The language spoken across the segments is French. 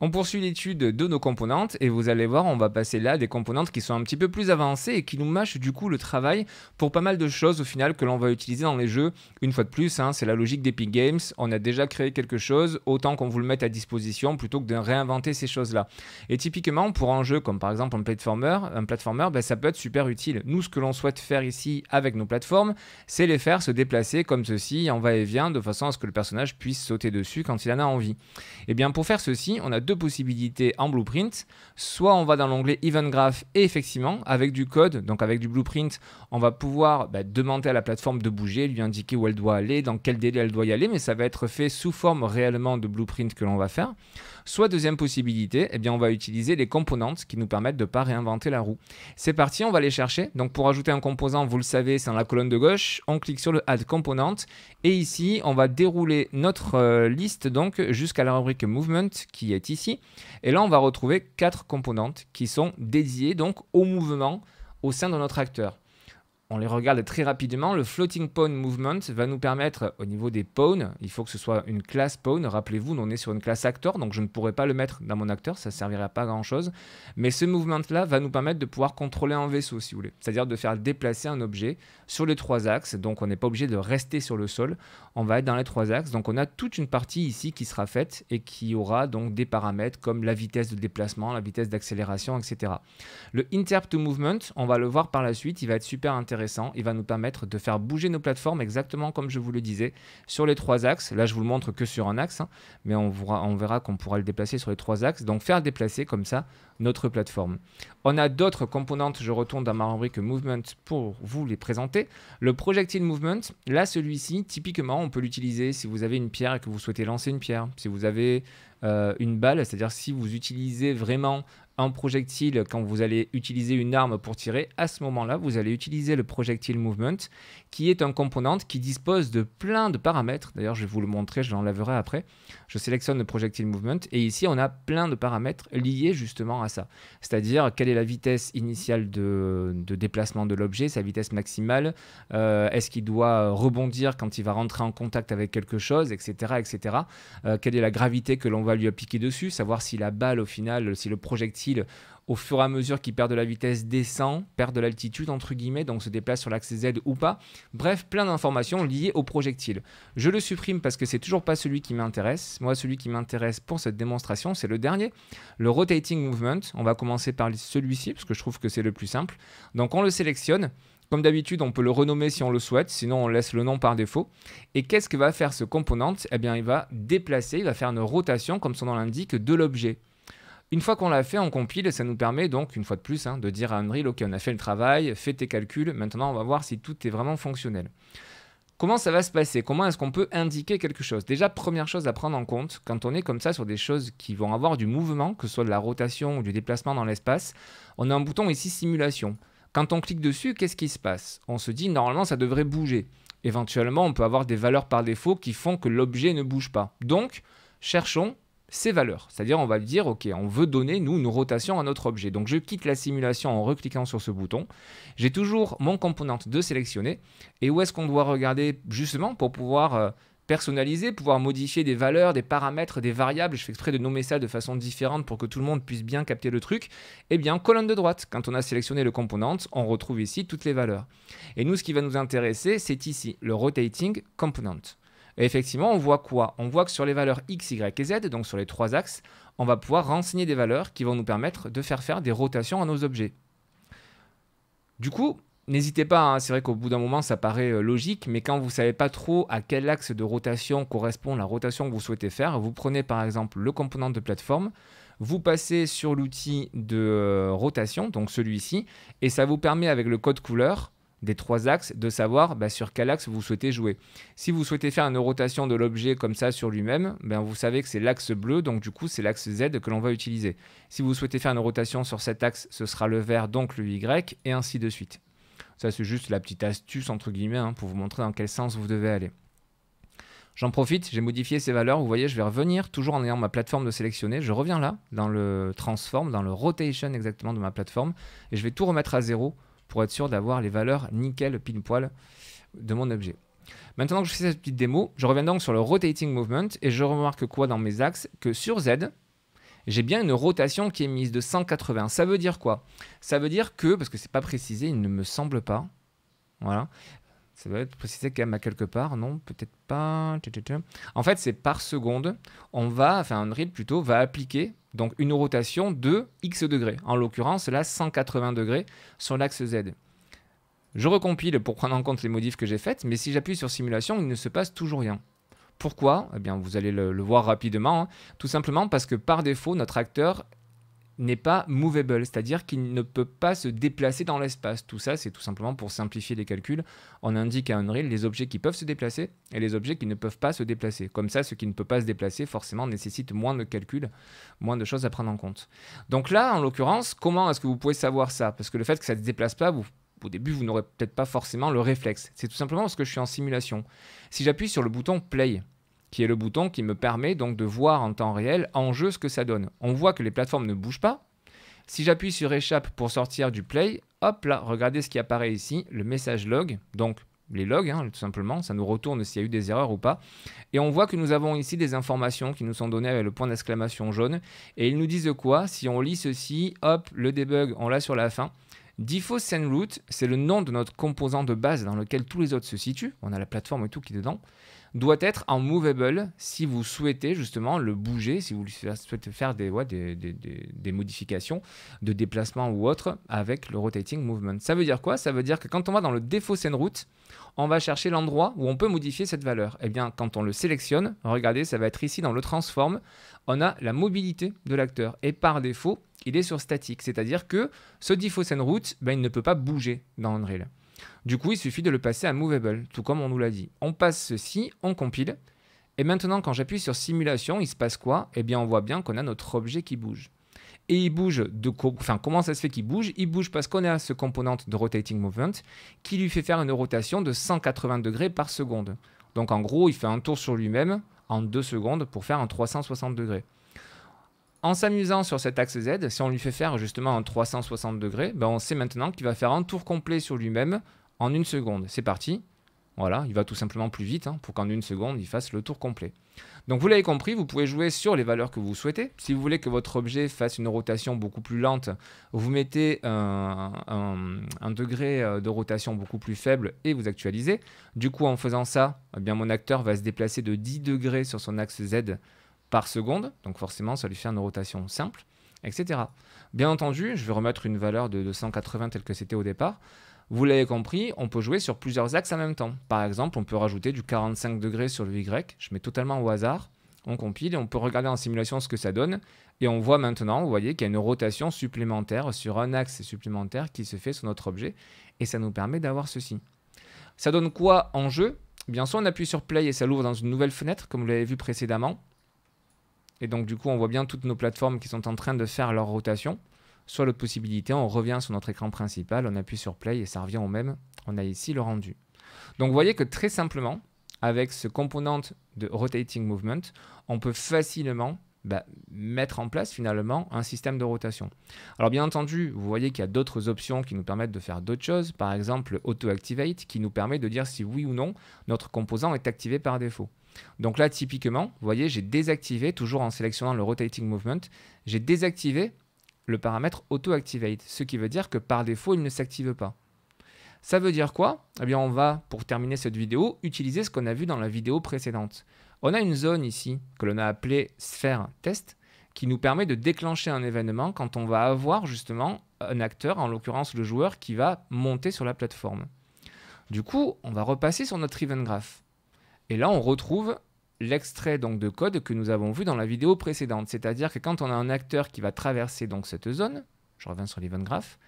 On poursuit l'étude de nos composantes et vous allez voir, on va passer là à des composantes qui sont un petit peu plus avancées et qui nous mâchent du coup le travail pour pas mal de choses au final que l'on va utiliser dans les jeux. Une fois de plus, c'est la logique d'Epic Games. On a déjà créé quelque chose, autant qu'on vous le mette à disposition plutôt que de réinventer ces choses-là. Et typiquement, pour un jeu comme par exemple un platformer, ça peut être super utile. Nous, ce que l'on souhaite faire ici avec nos plateformes, c'est les faire se déplacer comme ceci en va-et-vient de façon à ce que le personnage puisse sauter dessus quand il en a envie. Et bien pour faire ceci, on a deux possibilités en Blueprint. Soit on va dans l'onglet Event Graph et effectivement, avec du code, donc avec du Blueprint, on va pouvoir demander à la plateforme de bouger, lui indiquer où elle doit aller, dans quel délai elle doit y aller, mais ça va être fait sous forme réellement de Blueprint que l'on va faire. Soit deuxième possibilité, eh bien on va utiliser les components qui nous permettent de ne pas réinventer la roue. C'est parti, on va les chercher. Donc pour ajouter un composant, vous le savez, c'est dans la colonne de gauche. On clique sur le Add Component et ici, on va dérouler notre liste donc jusqu'à la rubrique Movement qui est ici. Et là, on va retrouver 4 composantes qui sont dédiées donc au mouvement au sein de notre acteur. On les regarde très rapidement. Le Floating Pawn Movement va nous permettre, au niveau des pawns, il faut que ce soit une classe pawn. Rappelez-vous, on est sur une classe acteur, donc je ne pourrais pas le mettre dans mon acteur, ça ne servirait pas à grand-chose. Mais ce movement-là va nous permettre de pouvoir contrôler un vaisseau, si vous voulez. C'est-à-dire de faire déplacer un objet sur les 3 axes. Donc on n'est pas obligé de rester sur le sol. On va être dans les 3 axes. Donc on a toute une partie ici qui sera faite et qui aura donc des paramètres comme la vitesse de déplacement, la vitesse d'accélération, etc. Le Interrupt to Movement, on va le voir par la suite, il va être super intéressant. Il va nous permettre de faire bouger nos plateformes exactement comme je vous le disais, sur les 3 axes. Là, je vous le montre que sur un axe, mais on verra qu'on pourra le déplacer sur les 3 axes. Donc, faire déplacer comme ça notre plateforme. On a d'autres composantes, je retourne dans ma rubrique Movement pour vous les présenter. Le Projectile Movement, là, celui-ci, typiquement, on peut l'utiliser si vous avez une pierre et que vous souhaitez lancer une pierre. Si vous avez une balle, c'est-à-dire si vous utilisez vraiment un projectile quand vous allez utiliser une arme pour tirer, à ce moment-là, vous allez utiliser le Projectile Movement, qui est un composant qui dispose de plein de paramètres. D'ailleurs, je vais vous le montrer, je l'enlèverai après. Je sélectionne le Projectile Movement et ici, on a plein de paramètres liés justement à ça. C'est-à-dire, quelle est la vitesse initiale de déplacement de l'objet, sa vitesse maximale, est-ce qu'il doit rebondir quand il va rentrer en contact avec quelque chose, etc. etc. Quelle est la gravité que l'on va lui appliquer dessus, savoir si la balle, au final, si le projectile, au fur et à mesure qu'il perd de la vitesse, descend, perd de l'altitude, entre guillemets, donc se déplace sur l'axe Z ou pas. Bref, plein d'informations liées au projectile. Je le supprime parce que c'est toujours pas celui qui m'intéresse. Moi, celui qui m'intéresse pour cette démonstration, c'est le dernier, le Rotating Movement. On va commencer par celui-ci, parce que je trouve que c'est le plus simple. Donc, on le sélectionne. Comme d'habitude, on peut le renommer si on le souhaite, sinon on laisse le nom par défaut. Et qu'est-ce que va faire ce component? Eh bien, il va déplacer, il va faire une rotation, comme son nom l'indique, de l'objet. Une fois qu'on l'a fait, on compile et ça nous permet donc, une fois de plus, de dire à Unreal, ok, on a fait le travail, fais tes calculs, maintenant on va voir si tout est vraiment fonctionnel. Comment ça va se passer? Comment est-ce qu'on peut indiquer quelque chose? Déjà, première chose à prendre en compte, quand on est comme ça sur des choses qui vont avoir du mouvement, que ce soit de la rotation ou du déplacement dans l'espace, on a un bouton ici simulation. Quand on clique dessus, qu'est-ce qui se passe? On se dit, normalement, ça devrait bouger. Éventuellement, on peut avoir des valeurs par défaut qui font que l'objet ne bouge pas. Donc, cherchons ces valeurs. C'est-à-dire, on va dire, ok, on veut donner, nous, une rotation à notre objet. Donc, je quitte la simulation en recliquant sur ce bouton. J'ai toujours mon composant de sélectionner. Et où est-ce qu'on doit regarder, justement, pour pouvoir personnaliser, pouvoir modifier des valeurs, des paramètres, des variables. Je fais exprès de nommer ça de façon différente pour que tout le monde puisse bien capter le truc. Eh bien, colonne de droite, quand on a sélectionné le component, on retrouve ici toutes les valeurs. Et nous, ce qui va nous intéresser, c'est ici, le Rotating Component. Et effectivement, on voit quoi? On voit que sur les valeurs X, Y et Z, donc sur les 3 axes, on va pouvoir renseigner des valeurs qui vont nous permettre de faire des rotations à nos objets. Du coup, n'hésitez pas, c'est vrai qu'au bout d'un moment, ça paraît logique, mais quand vous ne savez pas trop à quel axe de rotation correspond la rotation que vous souhaitez faire, vous prenez par exemple le composant de plateforme, vous passez sur l'outil de rotation, donc celui-ci, et ça vous permet avec le code couleur des 3 axes de savoir sur quel axe vous souhaitez jouer. Si vous souhaitez faire une rotation de l'objet comme ça sur lui-même, vous savez que c'est l'axe bleu, donc du coup c'est l'axe Z que l'on va utiliser. Si vous souhaitez faire une rotation sur cet axe, ce sera le vert, donc le Y, et ainsi de suite. Ça c'est juste la petite astuce entre guillemets pour vous montrer dans quel sens vous devez aller. J'en profite, j'ai modifié ces valeurs, vous voyez je vais revenir toujours en ayant ma plateforme de sélectionner, je reviens là dans le transform, dans le rotation exactement de ma plateforme, et je vais tout remettre à 0 pour être sûr d'avoir les valeurs nickel pile poil de mon objet. Maintenant que je fais cette petite démo, je reviens donc sur le Rotating Movement et je remarque quoi dans mes axes? Que sur Z, j'ai bien une rotation qui est mise de 180. Ça veut dire quoi? Ça veut dire que, parce que c'est pas précisé, il ne me semble pas, voilà, ça doit être précisé quand même à quelque part, non, peut-être pas. En fait, c'est par seconde, Unreal plutôt, va appliquer donc une rotation de X degrés. En l'occurrence, là, 180 degrés sur l'axe Z. Je recompile pour prendre en compte les modifs que j'ai faites, mais si j'appuie sur simulation, il ne se passe toujours rien. Pourquoi? Eh bien, vous allez le voir rapidement, hein. Tout simplement parce que par défaut, notre acteur n'est pas movable, c'est-à-dire qu'il ne peut pas se déplacer dans l'espace. Tout ça, c'est tout simplement pour simplifier les calculs. On indique à Unreal les objets qui peuvent se déplacer et les objets qui ne peuvent pas se déplacer. Comme ça, ce qui ne peut pas se déplacer, forcément, nécessite moins de calculs, moins de choses à prendre en compte. Donc là, en l'occurrence, comment est-ce que vous pouvez savoir ça? Parce que le fait que ça ne se déplace pas, au début, vous n'aurez peut-être pas forcément le réflexe. C'est tout simplement parce que je suis en simulation. Si j'appuie sur le bouton Play, qui est le bouton qui me permet donc de voir en temps réel en jeu ce que ça donne. On voit que les plateformes ne bougent pas. Si j'appuie sur Échappe pour sortir du Play, hop là, regardez ce qui apparaît ici, le message log, donc les logs, hein, tout simplement, ça nous retourne s'il y a eu des erreurs ou pas. Et on voit que nous avons ici des informations qui nous sont données avec le point d'exclamation jaune. Et ils nous disent quoi? Si on lit ceci, hop, le debug, on l'a sur la fin. Default SceneRoot, c'est le nom de notre composant de base dans lequel tous les autres se situent. On a la plateforme et tout qui est dedans. Doit être en movable si vous souhaitez justement le bouger, si vous souhaitez faire des modifications de déplacement ou autre avec le rotating movement. Ça veut dire quoi? Ça veut dire que quand on va dans le défaut SceneRoot, on va chercher l'endroit où on peut modifier cette valeur. Eh bien, quand on le sélectionne, regardez, ça va être ici dans le transform, on a la mobilité de l'acteur. Et par défaut, il est sur statique, c'est-à-dire que ce default SceneRoot, il ne peut pas bouger dans Unreal. Du coup, il suffit de le passer à movable, tout comme on nous l'a dit. On passe ceci, on compile. Et maintenant, quand j'appuie sur simulation, il se passe quoi? Eh bien, on voit bien qu'on a notre objet qui bouge. Et il bouge comment ça se fait qu'il bouge? Il bouge parce qu'on a ce component de rotating movement qui lui fait faire une rotation de 180 degrés par seconde. Donc en gros, il fait un tour sur lui-même en 2 secondes pour faire un 360 degrés. En s'amusant sur cet axe Z, si on lui fait faire justement un 360 degrés, on sait maintenant qu'il va faire un tour complet sur lui-même en 1 seconde. C'est parti. Voilà, il va tout simplement plus vite pour qu'en 1 seconde, il fasse le tour complet. Donc vous l'avez compris, vous pouvez jouer sur les valeurs que vous souhaitez. Si vous voulez que votre objet fasse une rotation beaucoup plus lente, vous mettez un degré de rotation beaucoup plus faible et vous actualisez. Du coup, en faisant ça, eh bien, mon acteur va se déplacer de 10 degrés sur son axe Z par seconde. Donc forcément, ça lui fait une rotation simple, etc. Bien entendu, je vais remettre une valeur de 180 telle que c'était au départ. Vous l'avez compris, on peut jouer sur plusieurs axes en même temps. Par exemple, on peut rajouter du 45 degrés sur le Y. Je mets totalement au hasard. On compile et on peut regarder en simulation ce que ça donne. Et on voit maintenant, vous voyez qu'il y a une rotation supplémentaire sur un axe supplémentaire qui se fait sur notre objet. Et ça nous permet d'avoir ceci. Ça donne quoi en jeu? Bien sûr, on appuie sur Play et ça l'ouvre dans une nouvelle fenêtre, comme vous l'avez vu précédemment. Et donc, du coup, on voit bien toutes nos plateformes qui sont en train de faire leur rotation. Soit l'autre possibilité, on revient sur notre écran principal, on appuie sur Play et ça revient au même. On a ici le rendu. Donc vous voyez que très simplement, avec ce component de rotating movement, on peut facilement mettre en place finalement un système de rotation. Alors bien entendu, vous voyez qu'il y a d'autres options qui nous permettent de faire d'autres choses. Par exemple, Auto-Activate qui nous permet de dire si oui ou non notre composant est activé par défaut. Donc là, typiquement, vous voyez, j'ai désactivé, toujours en sélectionnant le rotating movement, j'ai désactivé le paramètre Auto-Activate, ce qui veut dire que par défaut, il ne s'active pas. Ça veut dire quoi? Eh bien, on va, pour terminer cette vidéo, utiliser ce qu'on a vu dans la vidéo précédente. On a une zone ici que l'on a appelée sphère test qui nous permet de déclencher un événement quand on va avoir justement un acteur, en l'occurrence le joueur, qui va monter sur la plateforme. Du coup, on va repasser sur notre event graph. Et là, on retrouve l'extrait donc de code que nous avons vu dans la vidéo précédente. C'est-à-dire que quand on a un acteur qui va traverser donc cette zone, je reviens sur l'event graph,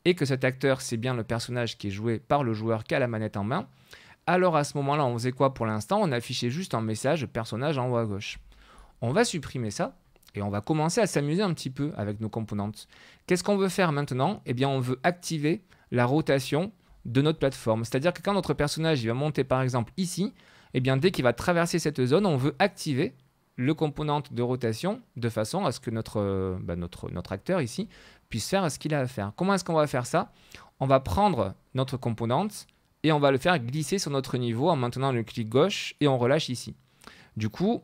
et que cet acteur, c'est bien le personnage qui est joué par le joueur qui a la manette en main, alors à ce moment-là, on faisait quoi pour l'instant? On affichait juste un message personnage en haut à gauche. On va supprimer ça et on va commencer à s'amuser un petit peu avec nos composantes. Qu'est-ce qu'on veut faire maintenant? Eh bien, on veut activer la rotation de notre plateforme. C'est-à-dire que quand notre personnage il va monter par exemple ici, eh bien, dès qu'il va traverser cette zone, on veut activer le component de rotation de façon à ce que notre acteur ici puisse faire ce qu'il a à faire. Comment est-ce qu'on va faire ça? On va prendre notre componente et on va le faire glisser sur notre niveau en maintenant le clic gauche et on relâche ici. Du coup,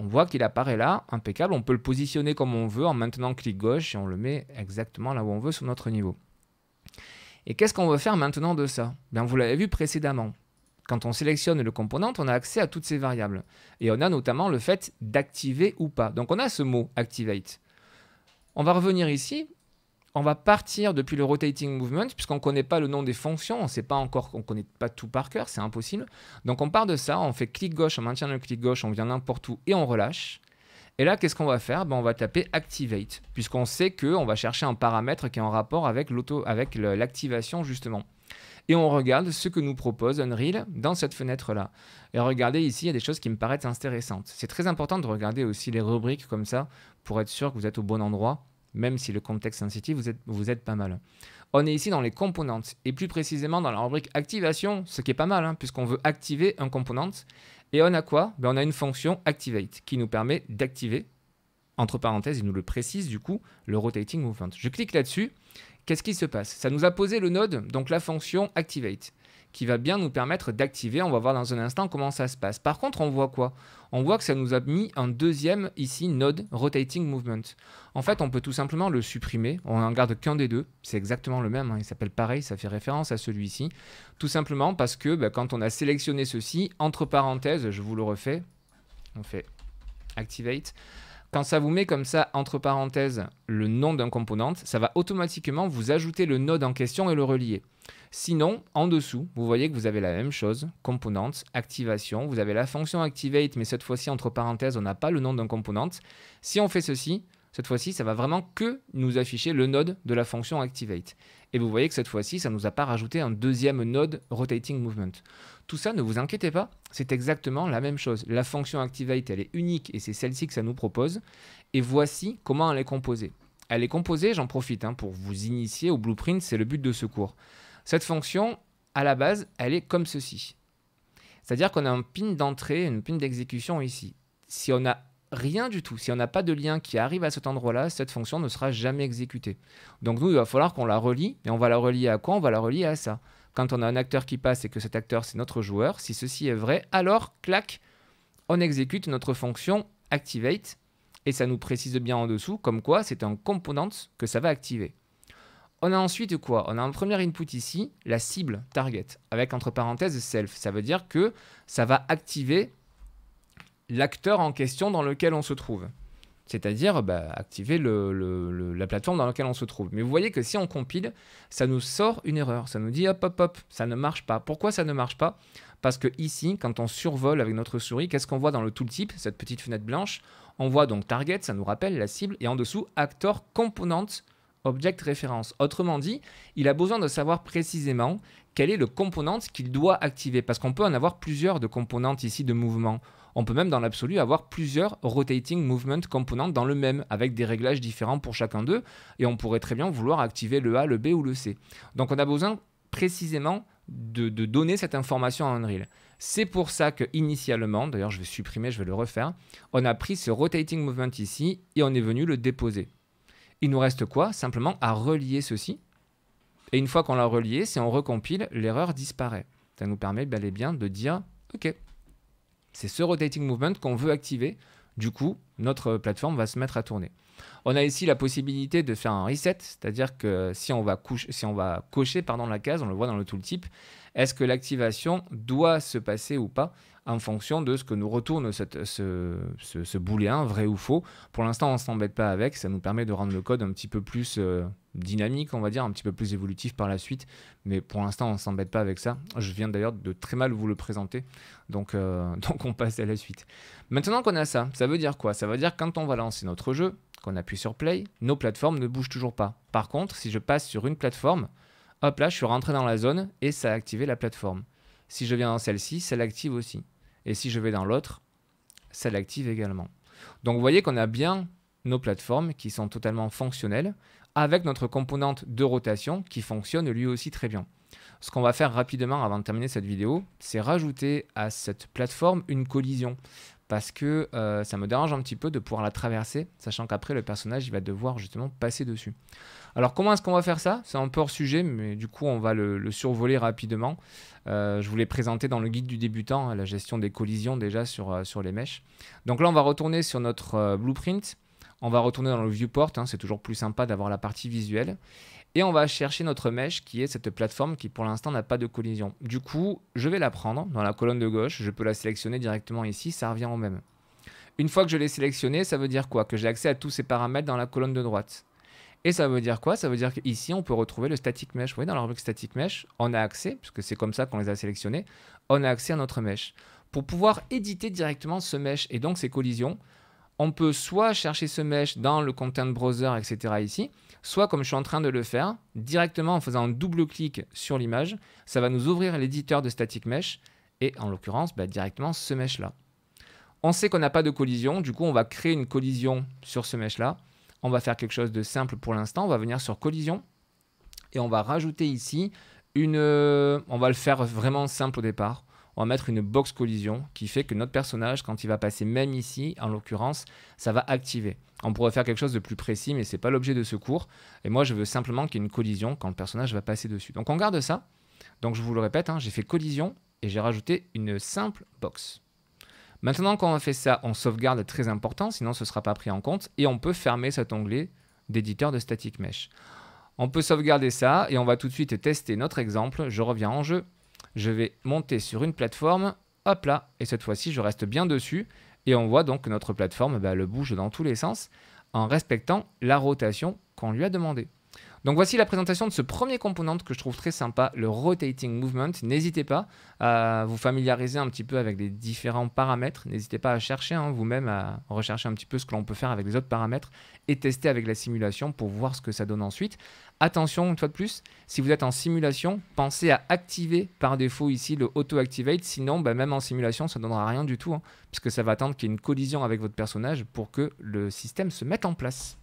On voit qu'il apparaît là, impeccable. On peut le positionner comme on veut en maintenant clic gauche et on le met exactement là où on veut sur notre niveau. Et qu'est-ce qu'on veut faire maintenant de ça? Bien, vous l'avez vu précédemment. Quand on sélectionne le component, on a accès à toutes ces variables. Et on a notamment le fait d'activer ou pas. Donc on a ce mot activate. On va revenir ici. On va partir depuis le rotating movement, puisqu'on ne connaît pas le nom des fonctions, on ne sait pas encore, on ne connaît pas tout par cœur, c'est impossible. Donc on part de ça, on fait clic gauche, on maintient le clic gauche, on vient n'importe où et on relâche. Et là, qu'est-ce qu'on va faire? On va taper activate, puisqu'on sait qu'on va chercher un paramètre qui est en rapport avec l'activation justement. Et on regarde ce que nous propose Unreal dans cette fenêtre-là. Et regardez ici, il y a des choses qui me paraissent intéressantes. C'est très important de regarder aussi les rubriques comme ça, pour être sûr que vous êtes au bon endroit. Même si le contexte sensitive, vous êtes pas mal. On est ici dans les components, et plus précisément dans la rubrique activation, ce qui est pas mal, puisqu'on veut activer un component. Et on a quoi? On a une fonction activate, qui nous permet d'activer, entre parenthèses, il nous le précise du coup, le rotating movement. Je clique là-dessus, qu'est-ce qui se passe? Ça nous a posé le node, donc la fonction activate, qui va bien nous permettre d'activer. On va voir dans un instant comment ça se passe. Par contre, on voit quoi? On voit que ça nous a mis un deuxième ici, node rotating movement. En fait, on peut tout simplement le supprimer. On n'en garde qu'un des deux. C'est exactement le même. Il s'appelle pareil, ça fait référence à celui-ci. Tout simplement parce que quand on a sélectionné ceci, entre parenthèses, je vous le refais, on fait activate. Quand ça vous met comme ça, entre parenthèses, le nom d'un component, ça va automatiquement vous ajouter le node en question et le relier. Sinon, en dessous, vous voyez que vous avez la même chose, component, activation. Vous avez la fonction activate, mais cette fois-ci, entre parenthèses, on n'a pas le nom d'un component. Si on fait ceci, cette fois-ci, ça va vraiment que nous afficher le node de la fonction activate. Et vous voyez que cette fois-ci, ça ne nous a pas rajouté un deuxième node rotating movement. Tout ça, ne vous inquiétez pas, c'est exactement la même chose. La fonction activate, elle est unique et c'est celle-ci que ça nous propose. Et voici comment elle est composée. Elle est composée, j'en profite pour vous initier au blueprint, c'est le but de ce cours. Cette fonction, à la base, elle est comme ceci. C'est-à-dire qu'on a un pin d'entrée, une pin d'exécution ici. Si on n'a rien du tout, si on n'a pas de lien qui arrive à cet endroit-là, cette fonction ne sera jamais exécutée. Donc nous, il va falloir qu'on la relie. Et on va la relier à quoi? On va la relier à ça. Quand on a un acteur qui passe et que cet acteur, c'est notre joueur, si ceci est vrai, alors, clac, on exécute notre fonction activate. Et ça nous précise bien en dessous, comme quoi c'est un component que ça va activer. On a ensuite quoi? On a un premier input ici, la cible target, avec entre parenthèses self. Ça veut dire que ça va activer l'acteur en question dans lequel on se trouve. C'est-à-dire activer la plateforme dans laquelle on se trouve. Mais vous voyez que si on compile, ça nous sort une erreur. Ça nous dit hop, hop, hop, ça ne marche pas. Pourquoi ça ne marche pas? Parce que ici, quand on survole avec notre souris, qu'est-ce qu'on voit dans le tooltip, cette petite fenêtre blanche? On voit donc target, ça nous rappelle la cible, et en dessous, actor component object reference. Autrement dit, il a besoin de savoir précisément quel est le component qu'il doit activer. Parce qu'on peut en avoir plusieurs de componentes ici de mouvement. On peut même dans l'absolu avoir plusieurs rotating movement components dans le même, avec des réglages différents pour chacun d'eux. Et on pourrait très bien vouloir activer le A, le B ou le C. Donc on a besoin précisément de donner cette information à Unreal. C'est pour ça que initialement, d'ailleurs je vais supprimer, je vais le refaire, on a pris ce rotating movement ici et on est venu le déposer. Il nous reste quoi? Simplement à relier ceci. Et une fois qu'on l'a relié, si on recompile, l'erreur disparaît. Ça nous permet bel et bien de dire « Ok, c'est ce rotating movement qu'on veut activer. Du coup, notre plateforme va se mettre à tourner. » On a ici la possibilité de faire un reset, c'est-à-dire que si on va cocher la case, on le voit dans le tooltip, est-ce que l'activation doit se passer ou pas en fonction de ce que nous retourne ce booléen, vrai ou faux. Pour l'instant, on ne s'embête pas avec, ça nous permet de rendre le code un petit peu plus dynamique, on va dire, un petit peu plus évolutif par la suite, mais pour l'instant, on ne s'embête pas avec ça. Je viens d'ailleurs de très mal vous le présenter, donc on passe à la suite. Maintenant qu'on a ça, ça veut dire quoi? Ça veut dire que quand on va lancer notre jeu, qu'on appuie sur Play, nos plateformes ne bougent toujours pas. Par contre, si je passe sur une plateforme, hop là, je suis rentré dans la zone et ça a activé la plateforme. Si je viens dans celle-ci, ça l'active aussi. Et si je vais dans l'autre, ça l'active également. Donc vous voyez qu'on a bien nos plateformes qui sont totalement fonctionnelles avec notre composante de rotation qui fonctionne lui aussi très bien. Ce qu'on va faire rapidement avant de terminer cette vidéo, c'est rajouter à cette plateforme une collision. parce que ça me dérange un petit peu de pouvoir la traverser, sachant qu'après le personnage il va devoir justement passer dessus. Alors comment est-ce qu'on va faire ça? C'est un peu hors sujet, mais du coup on va le survoler rapidement. Je vous l'ai présenté dans le guide du débutant, hein, la gestion des collisions déjà sur les mèches. Donc là on va retourner sur notre blueprint, on va retourner dans le viewport, hein, c'est toujours plus sympa d'avoir la partie visuelle. Et on va chercher notre mèche qui est cette plateforme qui pour l'instant n'a pas de collision. Du coup, je vais la prendre dans la colonne de gauche, je peux la sélectionner directement ici, ça revient au même. Une fois que je l'ai sélectionné, ça veut dire quoi? Que j'ai accès à tous ces paramètres dans la colonne de droite. Et ça veut dire quoi? Ça veut dire qu'ici, on peut retrouver le static mesh. Vous voyez, dans la rubrique static mesh, on a accès, puisque c'est comme ça qu'on les a sélectionnés, on a accès à notre mesh. Pour pouvoir éditer directement ce mesh et donc ces collisions, on peut soit chercher ce mesh dans le content browser, etc. ici, soit comme je suis en train de le faire, directement en faisant un double-clic sur l'image, ça va nous ouvrir l'éditeur de static mesh et en l'occurrence, directement ce mesh-là. On sait qu'on n'a pas de collision, du coup on va créer une collision sur ce mesh-là. On va faire quelque chose de simple pour l'instant, on va venir sur collision et on va rajouter ici on va le faire vraiment simple au départ. On va mettre une box collision qui fait que notre personnage, quand il va passer même ici, en l'occurrence, ça va activer. On pourrait faire quelque chose de plus précis, mais ce n'est pas l'objet de ce cours. Et moi, je veux simplement qu'il y ait une collision quand le personnage va passer dessus. Donc on garde ça. Donc je vous le répète, hein, j'ai fait collision et j'ai rajouté une simple box. Maintenant qu'on a fait ça, on sauvegarde, très important, sinon ce ne sera pas pris en compte. Et on peut fermer cet onglet d'éditeur de static mesh. On peut sauvegarder ça et on va tout de suite tester notre exemple. Je reviens en jeu. Je vais monter sur une plateforme, hop là, et cette fois-ci, je reste bien dessus. Et on voit donc que notre plateforme elle bouge dans tous les sens en respectant la rotation qu'on lui a demandé. Donc voici la présentation de ce premier component que je trouve très sympa, le Rotating Movement. N'hésitez pas à vous familiariser un petit peu avec les différents paramètres. N'hésitez pas à chercher vous-même, à rechercher un petit peu ce que l'on peut faire avec les autres paramètres et tester avec la simulation pour voir ce que ça donne ensuite. Attention, une fois de plus, si vous êtes en simulation, pensez à activer par défaut ici le Auto Activate. Sinon, même en simulation, ça ne donnera rien du tout, puisque ça va attendre qu'il y ait une collision avec votre personnage pour que le système se mette en place.